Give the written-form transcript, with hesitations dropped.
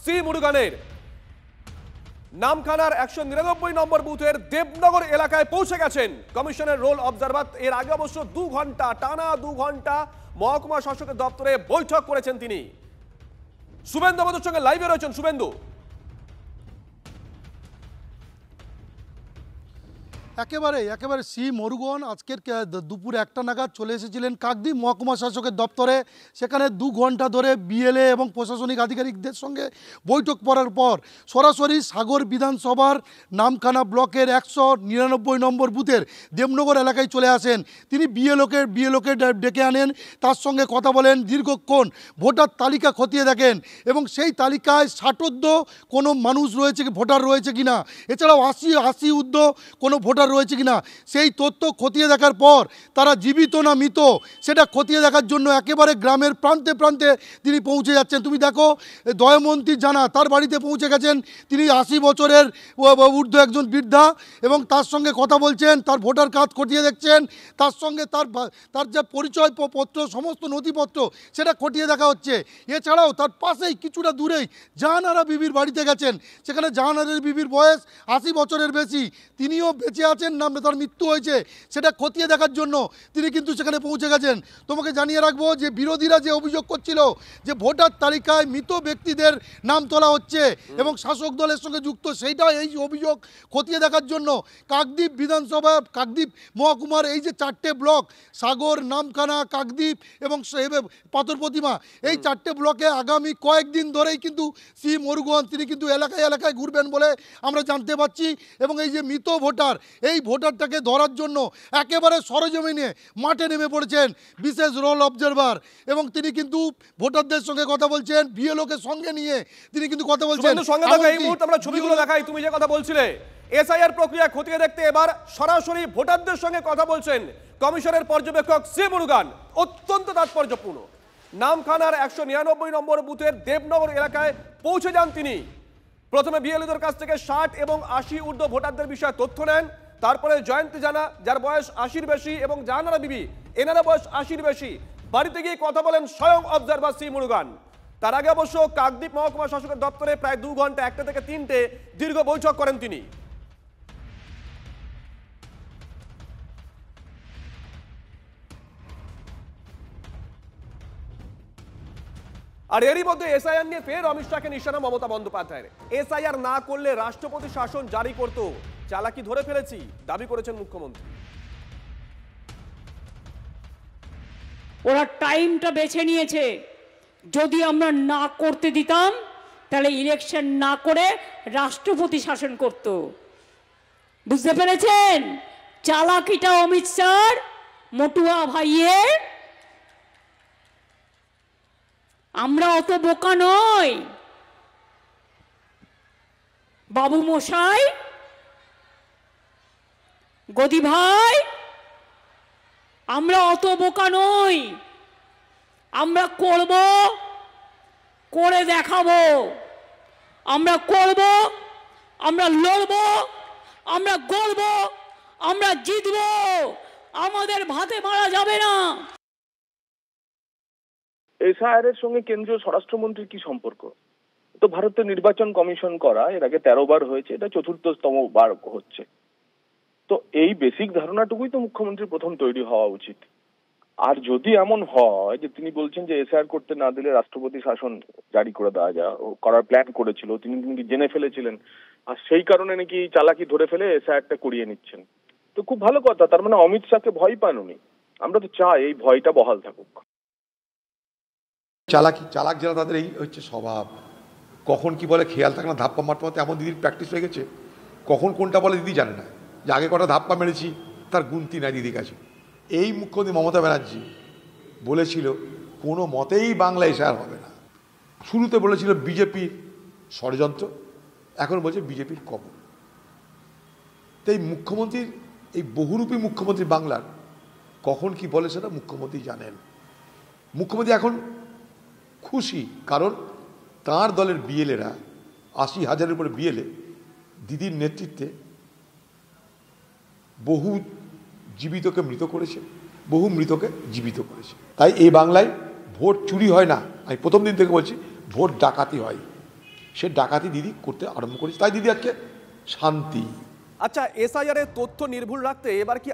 C মুরুগানের নামখানার 199 নম্বর বুথের দেবনগর এলাকায় পৌঁছে গেছেন কমিশনের রোল অবজারভার। এর আগে অবশ্য টানা 2 ঘন্টা মহকুমা শাসকের দপ্তরে বৈঠক করেছেন তিনি। শুভেন্দু আমাদের সঙ্গে লাইভে রয়েছেন। শুভেন্দু, একেবারে সি মুরুগন আজকের দুপুর 1টা নাগাদ চলে এসেছিলেন কাকদ্বীপ মহকুমা শাসকের দপ্তরে। সেখানে 2 ঘন্টা ধরে বিএলএ এবং প্রশাসনিক আধিকারিকদের সঙ্গে বৈঠক করার পর সরাসরি সাগর বিধানসভার নামখানা ব্লকের 199 নম্বর বুথের দেবনগর এলাকায় চলে আসেন। তিনি বিএলওকে ডেকে আনেন, তার সঙ্গে কথা বলেন, দীর্ঘক্ষণ ভোটার তালিকা খতিয়ে দেখেন এবং সেই তালিকায় 60 কোনো মানুষ রয়েছে, ভোটার রয়েছে কিনা, এছাড়াও 80 ঊর্ধ্ব কোনো ভোটার রয়েছে কিনা সেই তথ্য খতিয়ে দেখার পর তারা জীবিত না মৃত সেটা খতিয়ে দেখার জন্য একেবারে গ্রামের প্রান্তে প্রান্তে তিনি পৌঁছে যাচ্ছেন। তুমি দেখো, দয়মন্তী জানা তার বাড়িতে পৌঁছে গেছেন। তিনি 80 বছরের ঊর্ধ্ব একজন বৃদ্ধা এবং তার সঙ্গে কথা বলছেন, তার ভোটার কার্ড খতিয়ে দেখছেন, তার সঙ্গে তার যে পরিচয়পত্র সমস্ত নথিপত্র সেটা খতিয়ে দেখা হচ্ছে। এছাড়াও তার পাশেই কিছুটা দূরেই জাহানারা বিবির বাড়িতে গেছেন। সেখানে জাহানারা বিবির বয়স 80 বছরের বেশি, তিনিও বেঁচে আছেন না তার মৃত্যু হয়েছে সেটা খতিয়ে দেখার জন্য তিনি কিন্তু সেখানে পৌঁছে গেছেন। তোমাকে জানিয়ে রাখবো যে বিরোধীরা যে অভিযোগ করছিল যে ভোটার তালিকায় মৃত ব্যক্তিদের নাম তোলা হচ্ছে এবং শাসক দলের সঙ্গে যুক্ত, সেইটা এই অভিযোগ খতিয়ে দেখার জন্য কাকদ্বীপ বিধানসভা কাকদ্বীপ মহকুমার এই যে 4টে ব্লক সাগর, নামখানা, কাকদ্বীপ এবং পাথর প্রতিমা, এই 4টে ব্লকে আগামী কয়েকদিন ধরেই কিন্তু সি মুরুগন তিনি কিন্তু এলাকায় এলাকায় ঘুরবেন বলে আমরা জানতে পারছি। এবং এই যে মৃত ভোটার, এই ভোটারটাকে ধরার জন্য একেবারে সরজমিনে মাঠে নেমে পড়েছেন বিশেষ রোল অবজারভার এবং তিনি কিন্তু ভোটারদের সঙ্গে কথা বলছেন, বিএলওকে সঙ্গে নিয়ে তিনি কিন্তু কথা বলছেন। এই মুহূর্তে আমরা ছবিগুলো দেখাই, তুমি যে কথা বলছিলে এসআইআর প্রক্রিয়া খতিয়ে দেখতে এবার সরাসরি ভোটারদের সঙ্গে কথা বলছেন কমিশনের পর্যবেক্ষক সি মুরুগান। অত্যন্ত তাৎপর্যপূর্ণ, নামখানার 199 নম্বর বুথের দেবনগর এলাকায় পৌঁছে যান তিনি। প্রথমে বিএলওদের কাছ থেকে 60 এবং 80 ঊর্ধ্ব ভোটারদের বিষয়ে তথ্য নেন। তারপরে জয়ন্তী জানা, যার বয়স 80-র বেশি, এবং জাহানারা বিবি, এনারা বয়স 80-র বেশি, বাড়িতে গিয়ে কথা বলেন স্বয়ং অবজারভার সি মুরুগান। তার আগে অবশ্য কাকদ্বীপ মহকুমা শাসকের দপ্তরে প্রায় 2 ঘন্টা 1টা থেকে 3টে দীর্ঘ বৈঠক করেন তিনি। আর এরই মধ্যে এসআইআর নিয়ে ফের অমিত শাহকে নিশানা মমতা বন্দ্যোপাধ্যায়ের। এসআইআর না করলে রাষ্ট্রপতি শাসন জারি করত, চালাকি ধরে ফেলেছি দাবি করেছেন মুখ্যমন্ত্রী। ওরা টাইমটা বেছে নিয়েছে, যদি আমরা না করতে দিতাম তাহলে ইলেকশন না করে রাষ্ট্রপতি শাসন করত। বুঝতে পেরেছেন চালাকিটা অমিত শাহ মটুয়া ভাইয়ের? আমরা অত বোকা নই বাবু মশাই, গদি ভাই, আমরা অত বোকা নই। আমরা করব, করে দেখাবো, আমরা করব, আমরা লড়ব, আমরা গড়ব, আমরা জিতব, আমাদের ভাতে মারা যাবে না। এসআইআর এর সঙ্গে কেন্দ্রীয় স্বরাষ্ট্রমন্ত্রীর কি সম্পর্ক? তো ভারতের নির্বাচন কমিশন করা এর আগে 13 বার হয়েছে, এটা ৪৪তম বার হচ্ছে। তো এই বেসিক ধারণাটুকুই তো মুখ্যমন্ত্রীর প্রথম তৈরি হওয়া উচিত। আর যদি এমন হয় যে তিনি বলছেন যে এসআইআর করতে না দিলে রাষ্ট্রপতি শাসন জারি করে দেওয়া যায়, করার প্ল্যান করেছিল, তিনি নাকি জেনে ফেলেছিলেন আর সেই কারণে নাকি চালাকি ধরে ফেলে এসআইআরটা করিয়ে নিচ্ছেন, তো খুব ভালো কথা। তার মানে অমিত শাহকে ভয় পান উনি। আমরা তো চাই এই ভয়টা বহাল থাকুক। চালাক যারা তাদের এই হচ্ছে স্বভাব, কখন কি বলে খেয়াল থাকে না। ধাপ্পা মারতে মারতে এমন দিদির প্র্যাকটিস হয়ে গেছে, কখন কোনটা বলে দিদি জানে না, যে আগে কটা ধাপ্পা মেরেছি তার গুনতি নাই দিদির কাছে। এই মুখ্যমন্ত্রী মমতা ব্যানার্জি বলেছিল কোনো মতেই বাংলা এসআইআর হবে না। শুরুতে বলেছিল বিজেপির ষড়যন্ত্র, এখন বলছে বিজেপির কবর। তো এই মুখ্যমন্ত্রীর, এই বহুরূপী মুখ্যমন্ত্রী বাংলার, কখন কি বলে সেটা মুখ্যমন্ত্রী জানেন। মুখ্যমন্ত্রী এখন খুশি, কারণ তাঁর দলের বিএলএরা ৮০,০০০-এর উপরে বিএলএ দিদির নেতৃত্বে বহু জীবিতকে মৃত করেছে, বহু মৃতকে জীবিত করেছে। তাই এই বাংলায় ভোট চুরি হয় না, আমি প্রথম দিন থেকে বলছি, ভোট ডাকাতি হয়। সে ডাকাতি দিদি করতে আরম্ভ করেছে, তাই দিদি আজকে শান্তি। আচ্ছা, এসআইআর এর তথ্য নির্ভুল রাখতে এবার কি